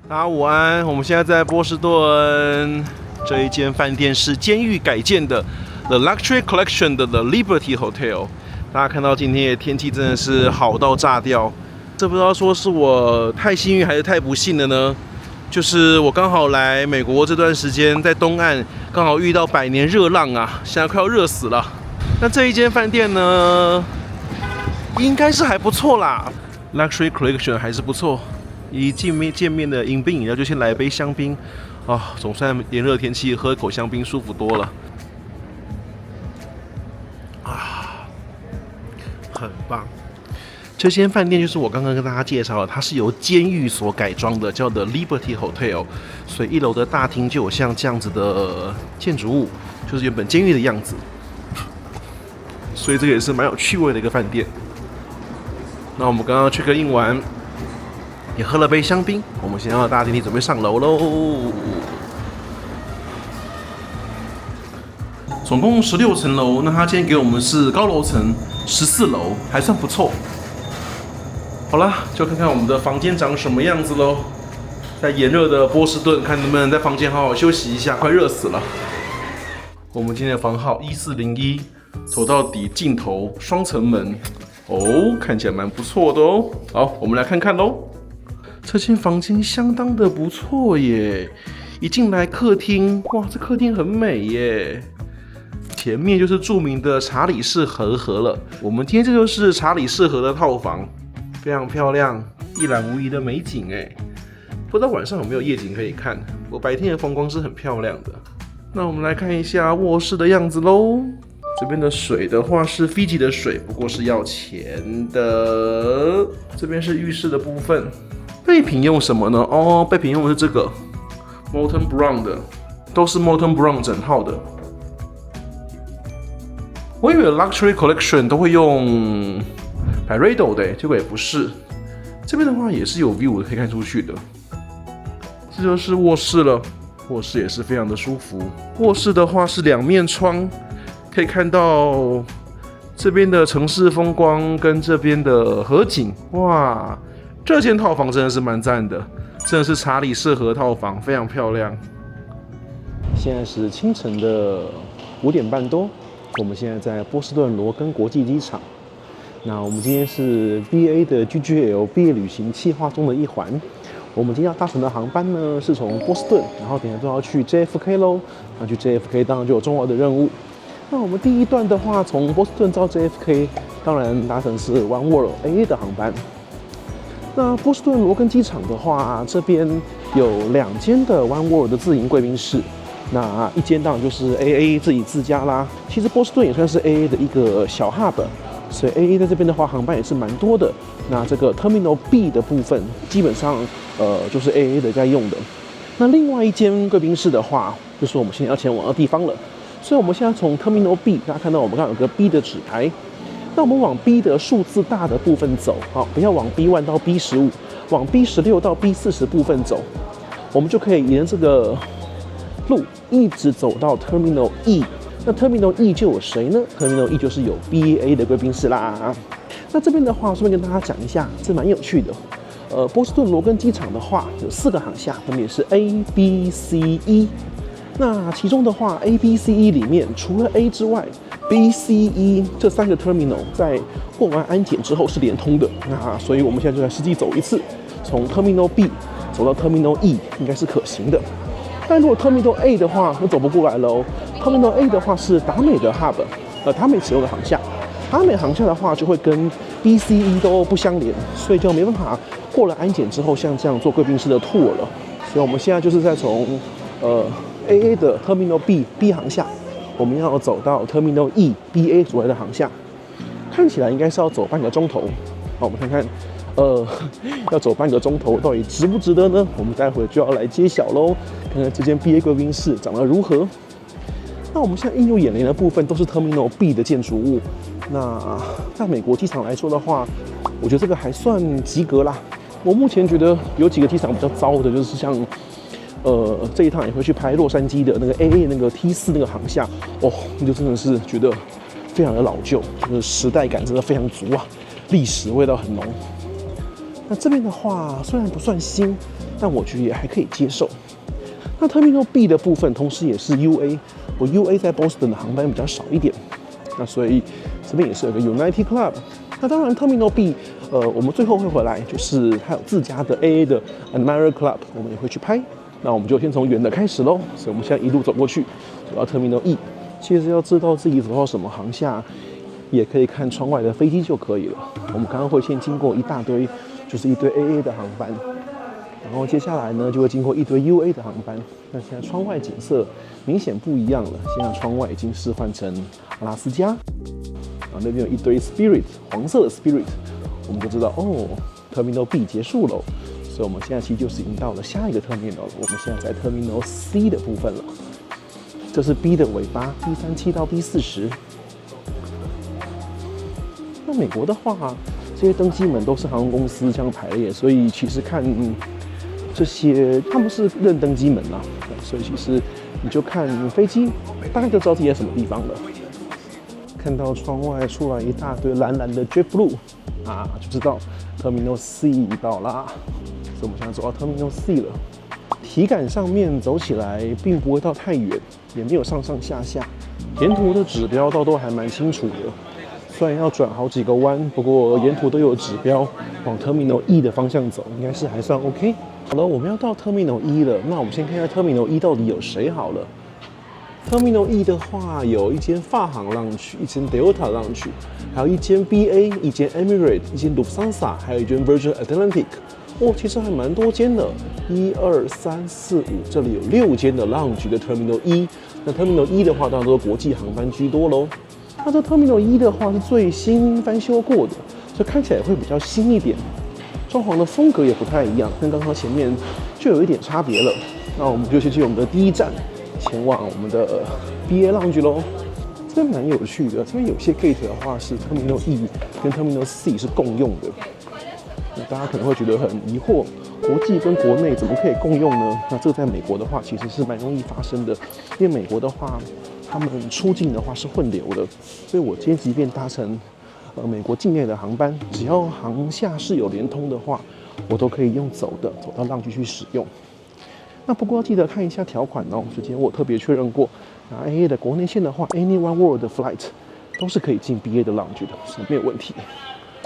大家午安，我们现在在波士顿，这一间饭店是监狱改建的 The Luxury Collection 的 The Liberty Hotel。大家看到今天的天气真的是好到炸掉，这不知道说是我太幸运还是太不幸了呢？就是我刚好来美国这段时间，在东岸刚好遇到100年热浪啊，现在快要热死了。那这一间饭店呢，应该是还不错啦 ，Luxury Collection 还是不错。一见面的迎宾饮料就先来一杯香槟啊，总算炎热天气喝口香槟舒服多了啊，很棒。这间饭店就是我刚刚跟大家介绍的，它是由监狱所改装的，叫The Liberty Hotel， 所以1楼的大厅就有像这样子的建筑物，就是原本监狱的样子，所以这个也是蛮有趣味的一个饭店。那我们刚刚check in完。也喝了杯香槟，我们现在要搭电梯准备上楼喽。总共16层楼，那他今天给我们是高楼层14楼，还算不错。好啦，就看看我们的房间长什么样子喽。在炎热的波士顿，看能不能在房间好好休息一下，快热死了。我们今天的房号1401，走到底尽头，双层门，哦，看起来蛮不错的哦。好，我们来看看喽。这间房间相当的不错耶！一进来客厅，哇，这客厅很美耶。前面就是著名的查理士和河了。我们今天这就是查理士河的套房，非常漂亮，一览无遗的美景哎。不知道晚上有没有夜景可以看，我白天的风光是很漂亮的。那我们来看一下卧室的样子喽。这边的水的话是 Fiji 的水，不过是要钱的。这边是浴室的部分。备品用什么呢？哦，备品用的是这个 Molton Brown 的，都是 Molton Brown 整套的。我以为 Luxury Collection 都会用 Paredo 的，结果也不是。这边的话也是有 view 可以看出去的。这就是卧室了，卧室也是非常的舒服。卧室的话是2面窗，可以看到这边的城市风光跟这边的河景，哇！这间套房真的是蛮赞的，真的是查理士河套房，非常漂亮。现在是清晨的5点半多，我们现在在波士顿罗根国际机场。那我们今天是 BA 的 GGL 毕业旅行计划中的一环。我们今天要搭乘的航班呢，是从波士顿，然后等下都要去 JFK 咯。那去 JFK 当然就有重要的任务。那我们第一段的话，从波士顿到 JFK， 当然搭乘是 One World AA 的航班。那波士顿罗根机场的话，这边有2间的 One World 的自营贵宾室，那一间当然就是 AA 自己自家啦。其实波士顿也算是 AA 的一个小 hub， 所以 AA 在这边的话，航班也是蛮多的。那这个 Terminal B 的部分，基本上就是 AA 的在用的。那另外一间贵宾室的话，就是我们现在要前往的地方了。所以我们现在从 Terminal B， 大家看到我们刚刚有个 B 的纸牌。那我们往 B 的数字大的部分走，好，不要往 B1 到 B15， 往 B16到 B40部分走，我们就可以沿这个路一直走到 Terminal E。那 Terminal E 就有谁呢？ Terminal E 就是有 BA 的贵宾室啦。那这边的话，顺便跟大家讲一下，这蛮有趣的。波士顿罗根机场的话有4个航厦，分别是 A、B、C、E。那其中的话 ，A、B、C、E 里面除了 A 之外，B、C、E 这3个 terminal 在过完安检之后是连通的，那所以我们现在就来实际走一次，从 Terminal B 走到 Terminal E 应该是可行的。但如果 Terminal A 的话，就走不过来了哦。Terminal A 的话是达美的 hub， 达美使用的航厦，达美航厦的话就会跟 B、C、E 都不相连，所以就没办法过了安检之后像这样做贵宾室的 tour 了。所以我们现在就是在从AA 的 Terminal B 航厦。我们要走到 Terminal E、BA 所谓的航厦，看起来应该是要走半个钟头。好，我们看看，要走半个钟头到底值不值得呢？我们待会就要来揭晓喽，看看这间 BA 贵宾室长得如何。那我们现在映入眼帘的部分都是 Terminal B 的建筑物。那在美国机场来说的话，我觉得这个还算及格啦。我目前觉得有几个机场比较糟的，就是像这一趟也会去拍洛杉矶的那个 AA 那个 T4 那个航厦，哦，那就真的是觉得非常的老旧，就是时代感真的非常足啊，历史味道很浓。那这边的话虽然不算新，但我觉得也还可以接受。那 Terminal B 的部分，同时也是 UA， 我 UA 在 Boston 的航班比较少一点，那所以这边也是有个 United Club。那当然 Terminal B，我们最后会回来，就是它有自家的 AA 的 Admiral Club， 我们也会去拍。那我们就先从远的开始咯，所以我们现在一路走过去，走到 Terminal E。其实要知道自己走到什么航厦，也可以看窗外的飞机就可以了。我们刚刚会先经过一大堆，就是一堆 AA 的航班。然后接下来呢，就会经过一堆 UA 的航班。那现在窗外景色明显不一样了，现在窗外已经是换成阿拉斯加，然后那边有一堆 Spirit， 黄色的 Spirit， 我们就知道哦 ，Terminal B 结束了。所以我们现在其实就是已经到了下一个 Terminal 了。我们现在在 Terminal C 的部分了，这是 B 的尾巴 ，B37 到 B40。那美国的话，这些登机门都是航空公司这样排列，所以其实看。这些他们是认登机门啦，所以其实你就看飞机，大概就知道自己在什么地方了。看到窗外出来一大堆蓝蓝的 JetBlue 啊，就知道 Terminal C 到啦。所以我们现在走到 Terminal C 了。体感上面走起来并不会到太远，也没有上上下下，沿途的指标都还蛮清楚的。虽然要转好几个弯，不过沿途都有指标，往 Terminal E 的方向走，应该是还算 OK。好了，我们要到 Terminal E 了。那我们先看一下 Terminal E 到底有谁好了。Terminal E 的话，有一间法航浪区，一间 Delta 浪区，还有一间 BA， 一间 Emirates， 一间 Lufthansa， 还有一间 Virgin Atlantic。哦，其实还蛮多间的，1、2、3、4、5，这里有6间的浪区的 Terminal E。那 Terminal E 的话，当然都是国际航班居多喽。那这 Terminal E 的话是最新翻修过的，所以看起来会比较新一点。装潢的风格也不太一样，跟刚刚前面就有一点差别了。那我们就先去我们的第一站，前往我们的 BA Lounge 咯。这边蛮有趣的，这边有些 gate 的话是 Terminal E 跟 Terminal C 是共用的。那大家可能会觉得很疑惑，国际跟国内怎么可以共用呢？那这个在美国的话其实是蛮容易发生的，因为美国的话，他们出境的话是混流的，所以我今天即便搭乘美国境内的航班，只要航厦是有连通的话，我都可以用走的，走到浪区去使用。那不过要记得看一下条款哦，之前我特别确认过，那 AA 的国内线的话 ，Any One World 的 flight 都是可以进 BA 的浪区的，是没有问题。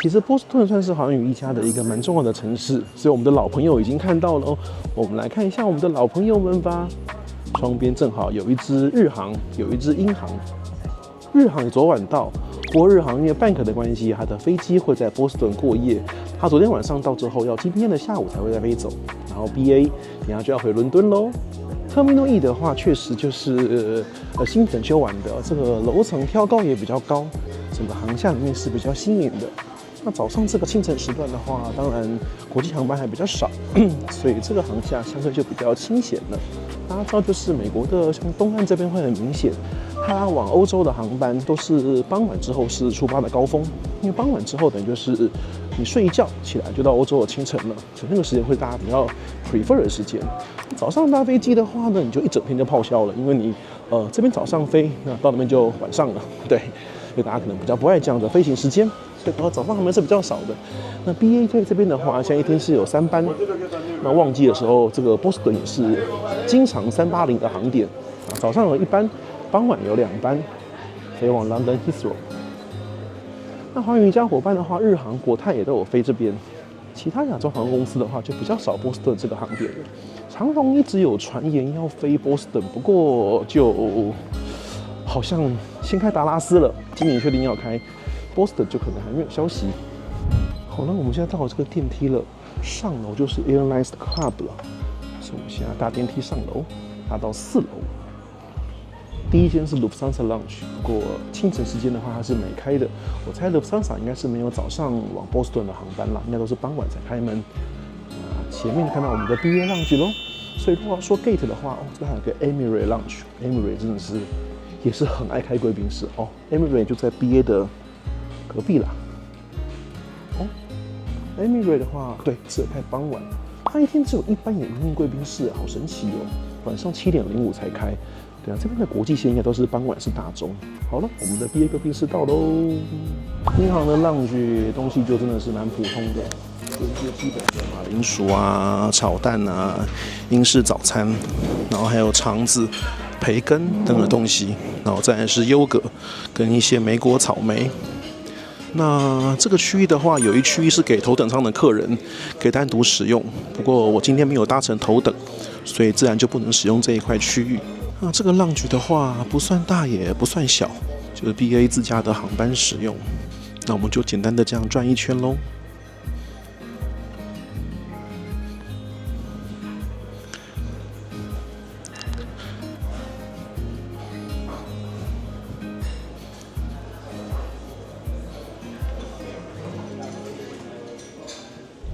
其实波士顿算是航运一家的一个蛮重要的城市，所以我们的老朋友已经看到了哦。我们来看一下我们的老朋友们吧。窗边正好有一只日航，有一只英航。日航昨晚到，不过日航因为 bank 的关系，它的飞机会在波士顿过夜。它昨天晚上到之后，要今天的下午才会再飞走。然后 BA 等下就要回伦敦喽。Terminal E 的话，确实就是新整修完的，这个楼层挑高也比较高，整个航厦里面是比较新颖的。那早上这个清晨时段的话，当然国际航班还比较少，所以这个航厦相对就比较清闲了。大家知道，就是美国的像东岸这边会很明显，它往欧洲的航班都是傍晚之后是出发的高峰，因为傍晚之后等于就是你睡一觉起来就到欧洲的清晨了，所以那个时间会大家比较 prefer 的时间。早上搭飞机的话呢，你就一整天就报销了，因为你这边早上飞，那到那边就晚上了，对，所以大家可能比较不爱这样的飞行时间。所以早上航班是比较少的。那 BA 在这边的话，现在一天是有3班。那旺季的时候，这个波士顿也是经常380的航点。早上有1班，傍晚有2班，飞往 London Heathrow。那航运一家伙伴的话，日航、国泰也都有飞这边。其他亚洲航空公司的话，就比较少波士顿这个航点了。长荣一直有传言要飞波士顿，不过就好像先开达拉斯了，今年确定要开。Boston 就可能还没有消息。好，那我们现在到了这个电梯了，上楼就是 Airlines Club 了，所以我们现在搭电梯上楼，搭到4楼。第一间是 Lufthansa Lounge， 不过清晨时间的话它是没开的。我猜 Lufthansa 应该是没有早上往 Boston 的航班啦，应该都是傍晚才开门。前面看到我们的 BA Lounge 咯，所以如果要说 Gate 的话，这边还有个 Emirates Lounge，Emirates 真的是也是很爱开贵宾室哦。Emirates 就在 BA 的隔壁啦。哦 ，Emirates 的话，对，只有开傍晚，它一天只有1班有营运贵宾室，好神奇哦。晚上7:05才开，对啊，这边的国际线应该都是傍晚是大钟。好了，我们的 BA 贵宾室到喽。银行的 lounge 东西就真的是蛮普通的，就一些基本的马铃薯啊、炒蛋啊、英式早餐，然后还有肠子、培根等的东西，然后再来是优格跟一些莓果草莓。那这个区域的话，有一区域是给头等舱的客人给单独使用，不过我今天没有搭乘头等，所以自然就不能使用这一块区域。那这个lounge的话，不算大也不算小，就是 BA 自家的航班使用。那我们就简单的这样转一圈喽。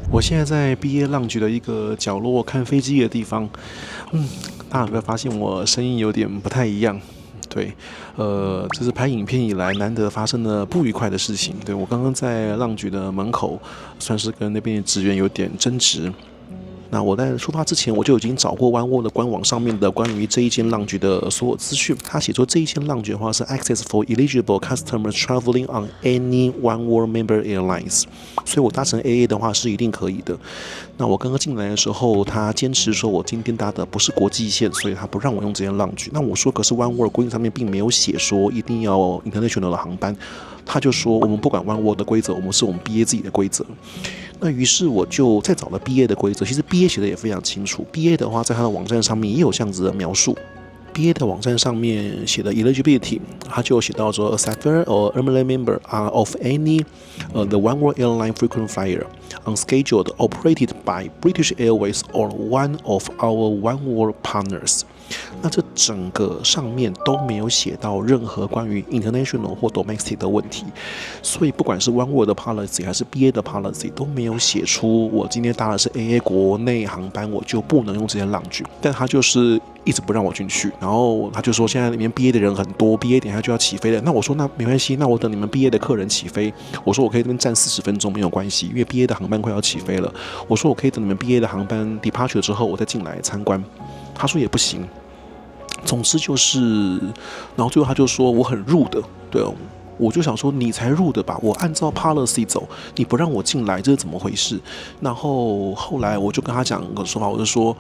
我现在在 BA lounge 的一个角落看飞机的地方，大家有没有发现我声音有点不太一样？对，这是拍影片以来难得发生的不愉快的事情。对，我刚刚在lounge的门口，算是跟那边的职员有点争执。那我在出发之前，我就已经找过OneWorld的官网上面的关于这一间lounge的所有资讯。他写说这一间lounge的话是 access for eligible customers traveling on any OneWorld member airlines， 所以我搭乘 AA 的话是一定可以的。那我刚刚进来的时候，他坚持说我今天搭的不是国际线，所以他不让我用这间lounge。那我说可是OneWorld规定上面并没有写说一定要 international 的航班，他就说我们不管OneWorld的规则，我们是我们 BA 自己的规则。那于是我就再找了 BA 的规则，其实 BA 写的也非常清楚。BA 的话，在它的网站上面也有这样子的描述。BA 的网站上面写的 eligibility， 它就写到说 a passenger or permanent member are of any the OneWorld airline frequent flyer unscheduled operated by British Airways or one of our OneWorld partners。那这整个上面都没有写到任何关于 international 或 domestic 的问题，所以不管是 OneWorld 的 policy 还是 BA 的 policy 都没有写出我今天搭的是 AA 国内航班我就不能用这些lounge，但他就是一直不让我进去，然后他就说现在里面 BA 的人很多 ，BA 等一下就要起飞了。那我说那没关系，那我等你们 BA 的客人起飞，我说我可以这边站40分钟没有关系，因为 BA 的航班快要起飞了。我说我可以等你们 BA 的航班 departure 之后我再进来参观。他说也不行。总之就是，然后最后他就说我很rude的，对哦。我就想说，你才rude的吧？我按照 policy 走，你不让我进来，这是怎么回事？然后后来我就跟他讲个说法，我就说，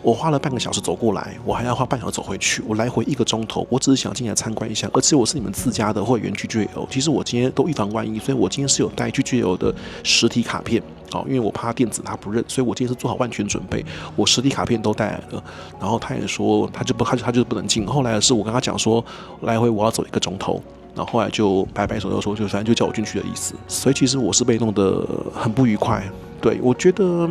我花了半个小时走过来，我还要花半小时走回去，我来回1个钟头，我只是想进来参观一下，而且我是你们自家的会员 GGL， 其实我今天都预防万一，所以我今天是有带 GGL 的实体卡片。因为我怕电子他不认，所以我今天是做好万全准备，我实体卡片都带来了。然后他也说，他就是不能进。后来是我跟他讲说，来回我要走1个钟头，然后后来就摆摆手就说，就反正就叫我进去的意思。所以其实我是被弄得很不愉快。对，我觉得。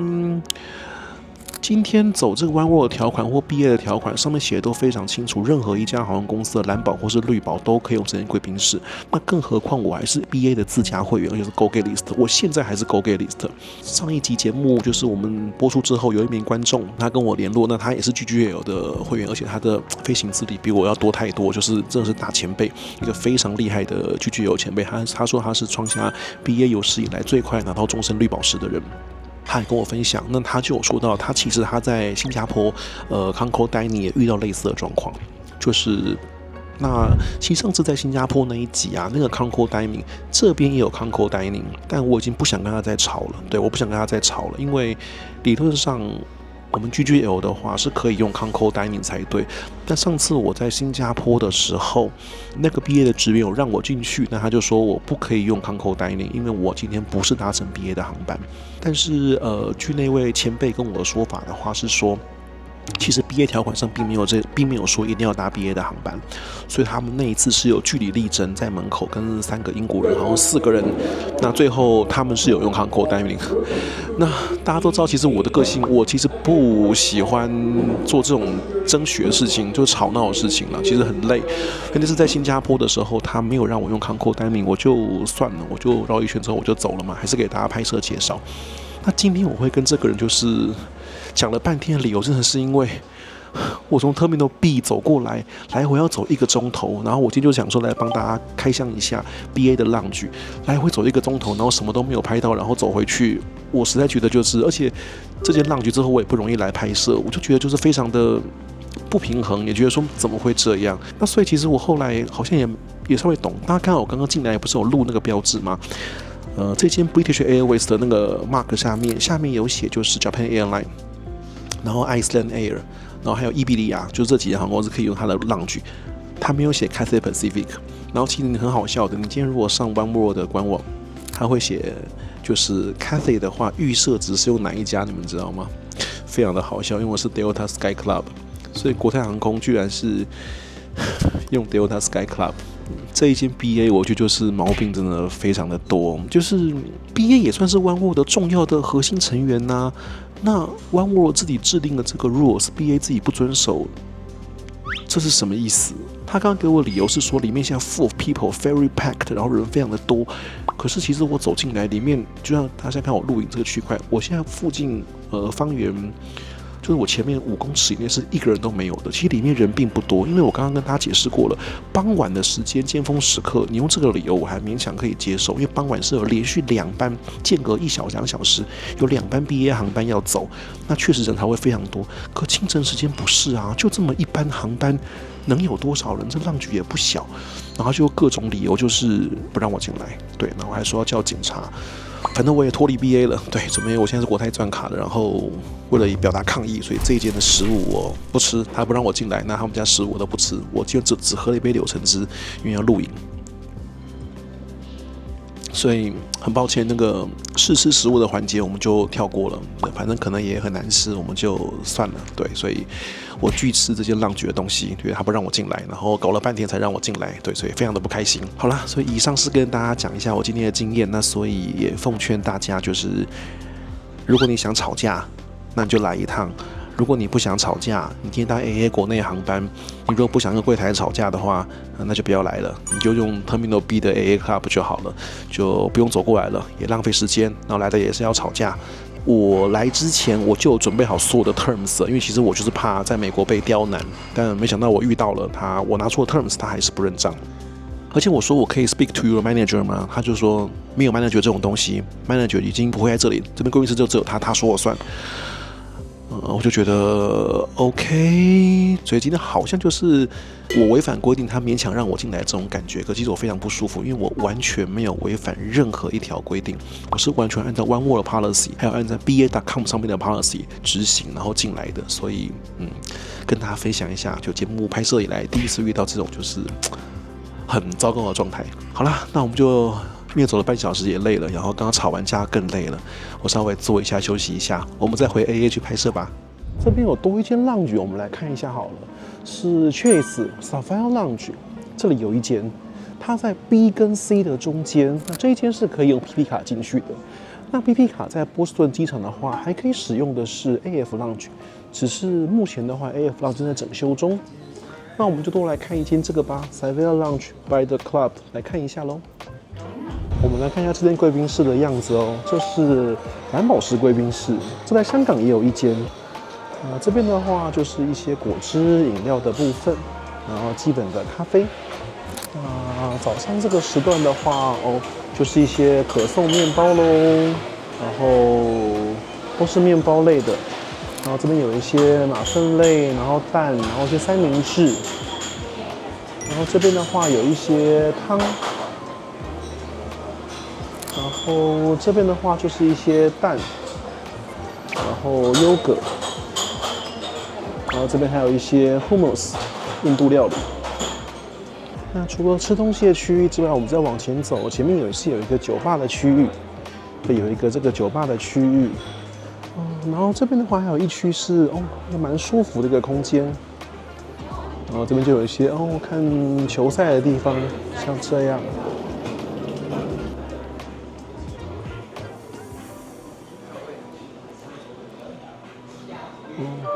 今天走这个OneWorld的条款或 BA 的条款，上面写的都非常清楚，任何一家航空公司的蓝宝或是绿宝都可以用这间贵宾室。那更何况我还是 BA 的自家会员，而且是 GoGate List， 我现在还是 GoGate List。上一集节目就是我们播出之后，有一名观众他跟我联络，那他也是 GGL 的会员，而且他的飞行资历比我要多太多，就是真的是大前辈，一个非常厉害的 GGL 前辈。他说他是创下 BA 有史以来最快拿到终身绿宝石的人。他也跟我分享，那他就有说到，他其实他在新加坡Concourse Dining 也遇到类似的状况，就是那其实上次在新加坡那一集啊，那个 Concourse Dining 这边也有 Concourse Dining， 但我已经不想跟他再吵了，对，我不想跟他再吵了，因为理论上我们 GGL 的话是可以用 Concourse Dining 才对，但上次我在新加坡的时候，那个 BA 的职员有让我进去，那他就说我不可以用 Concourse Dining， 因为我今天不是搭乘 BA 的航班。但是据那位前辈跟我的说法的话是说，其实 BA 条款上并没有说一定要搭 BA 的航班，所以他们那一次是有据理力争，在门口跟3个英国人，好像4个人，那最后他们是有用 Concourse Dining。那大家都知道，其实我的个性，我其实不喜欢做这种争取的事情，就是吵闹的事情了，其实很累。但是在新加坡的时候，他没有让我用 Concourse Dining， 我就算了，我就绕一圈之后我就走了嘛，还是给大家拍摄介绍。那今天我会跟这个人就是讲了半天的理由，真的是因为我从 Terminal B 走过来，来回要走1个钟头，然后我今天就想说来帮大家开箱一下 BA 的lounge，来回走1个钟头，然后什么都没有拍到，然后走回去，我实在觉得就是，而且这间lounge之后我也不容易来拍摄，我就觉得就是非常的不平衡，也觉得说怎么会这样？那所以其实我后来好像也稍微懂。大家看我刚刚进来不是有录那个标志吗？这间 British Airways 的那个 mark 下面有写就是 Japan Airline， 然后 Iceland Air， 然后还有伊比利亚，就是这几家航空公司可以用它的 lounge， 它没有写 Cathay Pacific。然后其实很好笑的，你今天如果上 One World 的官网，它会写就是 Cathay 的话，预设值是用哪一家，你们知道吗？非常的好笑，因为我是 Delta Sky Club， 所以国泰航空居然是用 Delta Sky Club。这一间 BA 我觉得就是毛病真的非常的多，就是 BA 也算是 One World 的重要的核心成员呐。那 One World 自己制定的这个 rules，BA 自己不遵守，这是什么意思？他刚刚给我理由是说里面现在 full of people very packed， 然后人非常的多。可是其实我走进来里面，就像大家看我录影这个区块，我现在附近方圆就是我前面5公尺以内是一个人都没有的。其实里面人并不多，因为我刚刚跟大家解释过了，傍晚的时间尖峰时刻，你用这个理由我还勉强可以接受，因为傍晚是有连续2班，间隔1小时2小时，有2班 BA 航班要走，那确实人才会非常多。可清晨时间不是啊，就这么一班航班能有多少人？这浪局也不小，然后就各种理由就是不让我进来，对，然后还说要叫警察。反正我也脱离 BA 了，对，准备我现在是国泰钻卡的，然后为了表达抗议，所以这一间的食物我不吃，他不让我进来，那他们家食物我都不吃，我就只喝了一杯柳橙汁，因为要录影。所以很抱歉，那个试吃食物的环节我们就跳过了，反正可能也很难吃，我们就算了。对，所以我拒吃这些浪局的东西，对，他不让我进来，然后搞了半天才让我进来，对，所以非常的不开心。好啦，所以以上是跟大家讲一下我今天的经验，那所以也奉劝大家，就是如果你想吵架，那你就来一趟。如果你不想吵架，你今天搭 AA 国内航班，你如果不想跟柜台吵架的话，那就不要来了，你就用 Terminal B 的 AA Club 就好了，就不用走过来了，也浪费时间。然后来的也是要吵架。我来之前我就准备好所有的 terms 了，因为其实我就是怕在美国被刁难，但没想到我遇到了他，我拿出了 terms， 他还是不认账。而且我说我可以 speak to your manager 吗？他就说没有 manager 这种东西 ，manager 已经不会在这里，这边贵宾室就只有他说了算。我就觉得 OK， 所以今天好像就是我违反规定，他勉强让我进来这种感觉。可其实我非常不舒服，因为我完全没有违反任何一条规定，我是完全按照 One World Policy， 还有按照 BA.com 上面的 Policy 执行，然后进来的。所以跟大家分享一下，就节目拍摄以来第一次遇到这种就是很糟糕的状态。好啦，那我们就。因为走了半小时也累了，然后刚刚吵完架更累了，我稍微坐一下休息一下，我们再回 AA 去拍摄吧。这边有多一间 lounge， 我们来看一下好了，是 Chase Sapphire Lounge， 这里有一间，它在 B 跟 C 的中间，那这一间是可以用 PP 卡进去的。那 PP 卡在波士顿机场的话，还可以使用的是 AF Lounge， 只是目前的话 AF Lounge 正在整修中。那我们就多来看一间这个吧 ，Sapphire Lounge by the Club， 来看一下咯。我们来看一下这间贵宾室的样子哦，这是蓝宝石贵宾室，这在香港也有一间。这边的话就是一些果汁饮料的部分，然后基本的咖啡。早上这个时段的话，就是一些可颂面包喽，然后都是面包类的。然后这边有一些马芬类，然后蛋，然后一些三明治。然后这边的话有一些汤。然后这边的话就是一些蛋，然后优格，然后这边还有一些 hummus 印度料理。那除了吃东西的区域之外，我们再往前走，前面有一个酒吧的区域，对，有一个这个酒吧的区域。然后这边的话还有一区是蛮舒服的一个空间。然后这边就有一些看球赛的地方，像这样。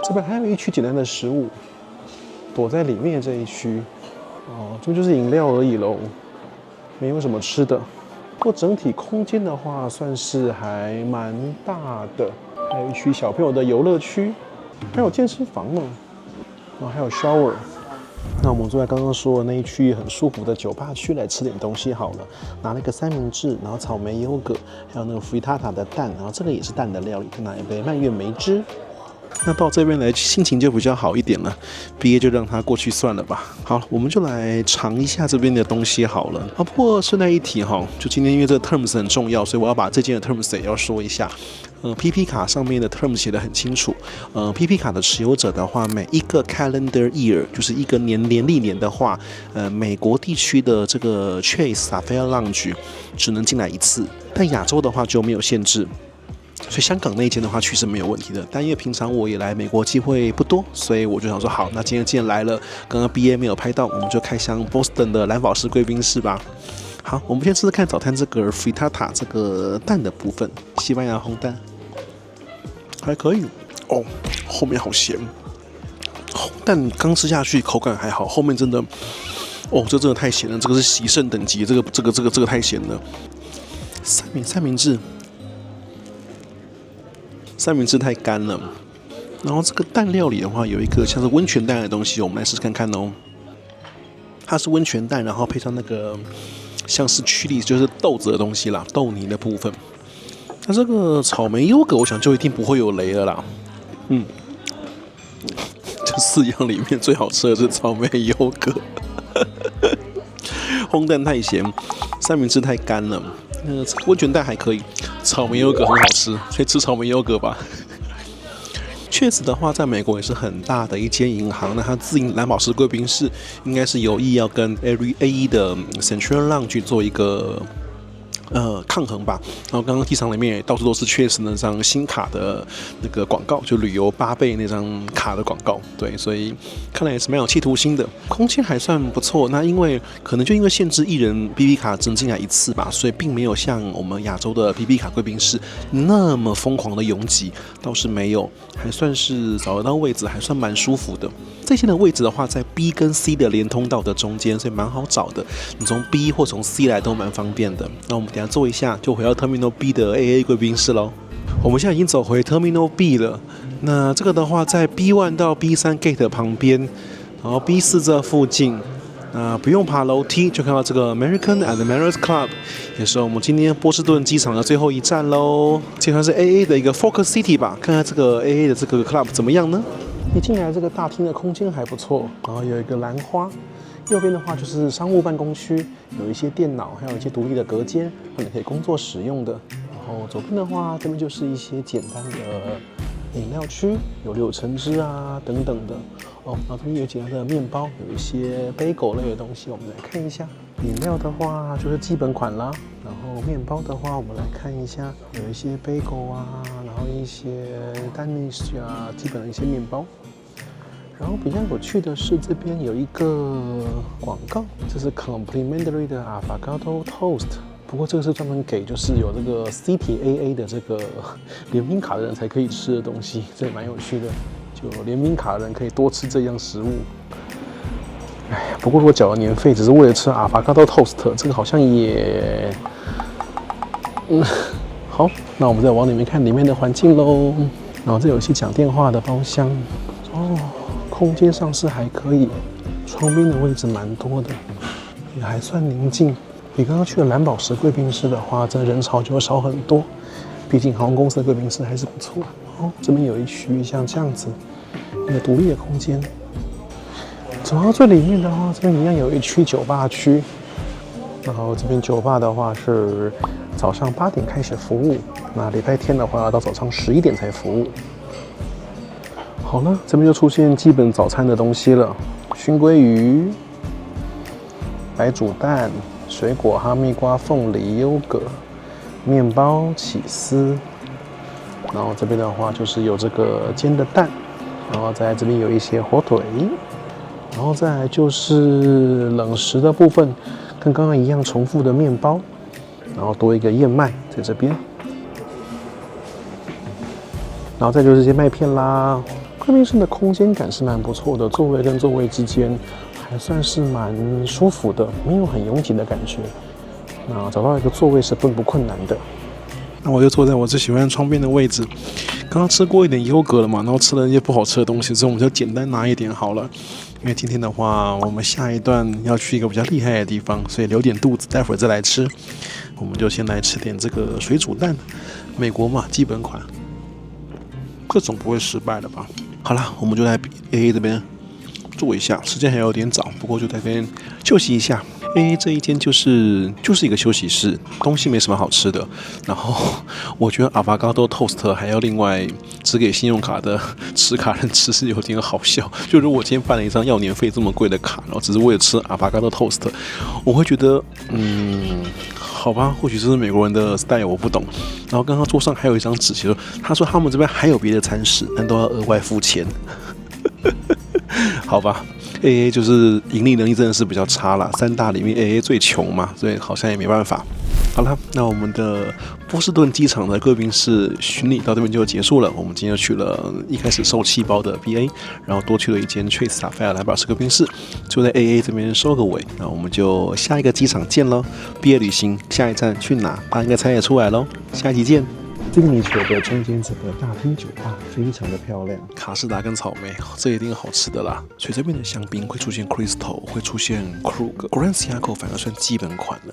这边还有一区简单的食物，躲在里面这一区，这就是饮料而已喽，没有什么吃的。不过整体空间的话，算是还蛮大的。还有一区小朋友的游乐区，还有健身房呢，然后还有 shower。那我们就在刚刚说的那一区很舒服的酒吧区来吃点东西好了，拿了一个三明治，然后草莓优格，还有那个 frittata 的蛋，然后这个也是蛋的料理，拿一杯蔓越莓汁。那到这边来心情就比较好一点了，毕业就让它过去算了吧。好，我们就来尝一下这边的东西好了。不过顺带一提哈，就今天因为这个 terms 很重要，所以我要把这件的 terms 也要说一下。PP 卡上面的 terms 写得很清楚。PP 卡的持有者的话，每一个 calendar year 就是一个年历年的话，美国地区的这个 Chase Sapphire Lounge 只能进来一次，但亚洲的话就没有限制。所以香港那一间的话，确实没有问题的。但因为平常我也来美国机会不多，所以我就想说，好，那今天既然来了，刚刚 BA 没有拍到，我们就开箱 Boston 的蓝宝石贵宾室吧。好，我们先试试看早餐这个 frittata 这个蛋的部分，西班牙红蛋，还可以哦。后面好咸，但刚吃下去口感还好，后面真的，哦，这真的太咸了，这个是喜胜等级，这个太咸了。三明治太干了，然后这个蛋料理的话，有一个像是温泉蛋的东西，我们来试试看看哦。它是温泉蛋，然后配上那个像是曲里就是豆子的东西啦，豆泥的部分。那这个草莓优格，我想就一定不会有雷了啦。这4样里面最好吃的是草莓优格，烘蛋太咸，三明治太干了。温泉蛋还可以，草莓优格很好吃，可以吃草莓优格吧。确实的话，在美国也是很大的一间银行，那它自营蓝宝石贵宾室应该是有意要跟 A1 的 Central Lounge 做一个抗衡吧。然后刚刚机场里面也到处都是确实那张新卡的那个广告，就旅游8倍那张卡的广告。对，所以看来也是蛮有企图心的。空间还算不错，那因为限制1人 BB 卡只能进来1次吧，所以并没有像我们亚洲的 BB 卡贵宾室那么疯狂的拥挤，倒是没有，还算是找得到位置，还算蛮舒服的。这些的位置的话，在 B 跟 C 的连通道的中间，所以蛮好找的。你从 B 或从 C 来都蛮方便的。那我们等一下坐一下，就回到 Terminal B 的 AA 贵宾室喽。我们现在已经走回 Terminal B 了。那这个的话，在 B1 到 B3 Gate 旁边，然后 B4 这附近，不用爬楼梯就看到这个 American and Marriott Club， 也是我们今天波士顿机场的最后一站喽。这算是 AA 的一个 Focus City 吧，看看这个 AA 的这个 Club 怎么样呢？一进来这个大厅的空间还不错，然后有一个兰花。右边的话就是商务办公区，有一些电脑，还有一些独立的隔间，让你可以工作使用的。然后左边的话，这边就是一些简单的饮料区，有柳橙汁啊等等的。然后这边有简单的面包，有一些bagel类的东西，我们来看一下。饮料的话就是基本款啦，然后面包的话，我们来看一下，有一些 bagel 啊，然后一些 Danish 啊，基本的一些面包。然后比较有趣的是，这边有一个广告，这是 complimentary 的 avocado toast。不过这个是专门给就是有这个 City AA 的这个联名卡的人才可以吃的东西，这也蛮有趣的。就联名卡的人可以多吃这样食物。不过如果缴了年费只是为了吃 avocado toast， 这个好像也好。那我们再往里面看里面的环境喽。然后这有一些讲电话的包厢哦。空间上是还可以，窗边的位置蛮多的，也还算宁静。比刚刚去的蓝宝石贵宾室的话，这人潮就会少很多。毕竟航空公司的贵宾室还是不错。这边有一区域像这样子，一个独立的空间。走到最里面的话，这边一样有一区酒吧区。然后这边酒吧的话是早上8点开始服务，那礼拜天的话要到早上11点才服务。好了，这边就出现基本早餐的东西了：熏鲑鱼、白煮蛋、水果哈密瓜、凤梨、优格、面包、起司。然后这边的话就是有这个煎的蛋，然后在这边有一些火腿，然后再来就是冷食的部分，跟刚刚一样重复的面包，然后多一个燕麦在这边，然后再就是这些麦片啦。贵宾室的空间感是蛮不错的，座位跟座位之间还算是蛮舒服的，没有很拥挤的感觉。那找到一个座位是并不困难的。那我就坐在我最喜欢窗边的位置。刚刚吃过一点优格了嘛，然后吃了一些不好吃的东西，所以我们就简单拿一点好了。因为今天的话，我们下一段要去一个比较厉害的地方，所以留点肚子，待会儿再来吃。我们就先来吃点这个水煮蛋，美国嘛，基本款。这总不会失败了吧？好啦，我们就来 AA 这边坐一下，时间还有点早，不过就在这边休息一下。AA 这一间就是一个休息室，东西没什么好吃的。然后我觉得 avocado toast 还要另外只给信用卡的持卡人吃是有点好笑。就如果我今天办了一张要年费这么贵的卡，然后只是为了吃 avocado toast， 我会觉得好吧，或许这是美国人的 style， 我不懂。然后刚刚桌上还有一张纸，写说他说他们这边还有别的餐食，但都要额外付钱。好吧 ，AA 就是盈利能力真的是比较差啦，三大里面 AA 最穷嘛，所以好像也没办法。好了，那我们的波士顿机场的贵宾室巡礼到这边就结束了。我们今天又去了一开始受气包的 BA， 然后多去了一间 Chase 塔菲尔莱堡式贵宾室，就在 AA 这边收个尾。那我们就下一个机场见喽！毕业旅行下一站去哪？大家应该猜得出来喽。下一集见。这个你说的中间整个大厅酒吧非常的漂亮，卡士达跟草莓，这一定好吃的啦。所以这边的香槟会出现 Crystal， 会出现 Krug， Grand Siaco 反而算基本款了。